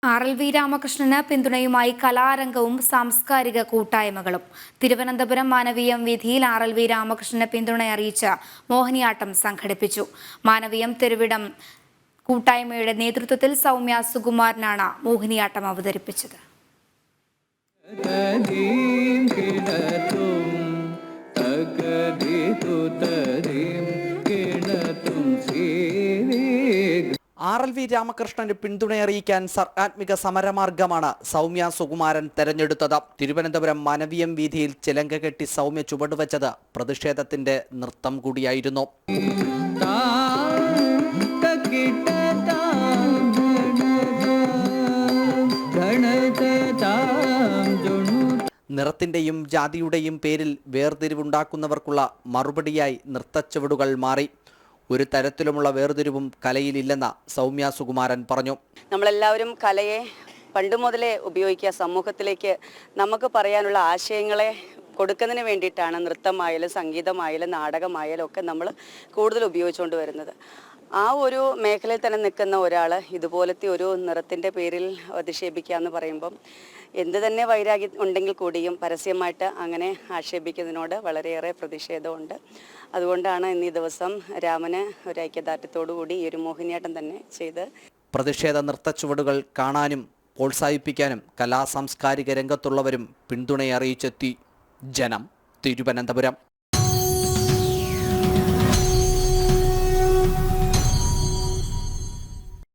RLV Ramakrishnan പിന്തുണയുമായി കലാരംഗവും സാംസ്കാരിക കൂട്ടായ്മകളും. Thiruvananthapuram Manaveeyam വീഥിയിൽ RLV Ramakrishnan പിന്തുണയറിയിച്ച് Mohiniyattam സംഘടിപ്പിച്ചു. മാനവീയം തിരുവിടം കൂട്ടായ്മയുടെ നേതൃത്വത്തിൽ സൗമ്യ സുകുമാരനാണ് മോഹിനിയാട്ടം അവതരിപ്പിച്ചത്. RLV രാമകൃഷ്ണന് പിന്തുണയറിയിക്കാൻ സർഗാത്മിക സമരമാർഗമാണ് സൗമ്യ സുകുമാരൻ തെരഞ്ഞെടുത്തത്. തിരുവനന്തപുരം മാനവീയം വീഥിയിൽ ചിലങ്ക കെട്ടി സൗമ്യ ചുവടുവെച്ചത് പ്രതിഷേധത്തിന്റെ നൃത്തം കൂടിയായിരുന്നു. നിറത്തിന്റെയും ജാതിയുടെയും പേരിൽ വേർതിരിവുണ്ടാക്കുന്നവർക്കുള്ള മറുപടിയായി നൃത്തച്ചുവടുകൾ മാറി. ഒരു തരത്തിലുമുള്ള വേർതിരിവും കലയിലില്ലെന്ന് സൗമ്യ സുകുമാരൻ പറഞ്ഞു. നമ്മളെല്ലാവരും കലയെ പണ്ട് മുതലേ ഉപയോഗിക്കുക, സമൂഹത്തിലേക്ക് നമുക്ക് പറയാനുള്ള ആശയങ്ങളെ കൊടുക്കുന്നതിന് വേണ്ടിയിട്ടാണ് നൃത്തമായാലും സംഗീതമായാലും നാടകമായാലും ഒക്കെ നമ്മൾ കൂടുതൽ ഉപയോഗിച്ചുകൊണ്ട് വരുന്നത്. ആ ഒരു മേഖലയിൽ തന്നെ നിൽക്കുന്ന ഒരാൾ ഇതുപോലത്തെ ഒരു നിറത്തിൻ്റെ പേരിൽ അധിക്ഷേപിക്കുക എന്ന് പറയുമ്പം എന്ത് തന്നെ വൈരാഗ്യം ഉണ്ടെങ്കിൽ കൂടിയും പരസ്യമായിട്ട് അങ്ങനെ ആക്ഷേപിക്കുന്നതിനോട് വളരെയേറെ പ്രതിഷേധമുണ്ട്. അതുകൊണ്ടാണ് ഇന്ന് ഈ ദിവസം രാമന് ഒരു ഐക്യദാർഢ്യത്തോടുകൂടി ഈ ഒരു മോഹിനിയാട്ടം തന്നെ ചെയ്ത് പ്രതിഷേധ നൃത്തച്ചുവടുകൾ കാണാനും പ്രോത്സാഹിപ്പിക്കാനും കലാ സാംസ്കാരിക രംഗത്തുള്ളവരും പിന്തുണയറിയിച്ചെത്തി. ജനം, തിരുവനന്തപുരം.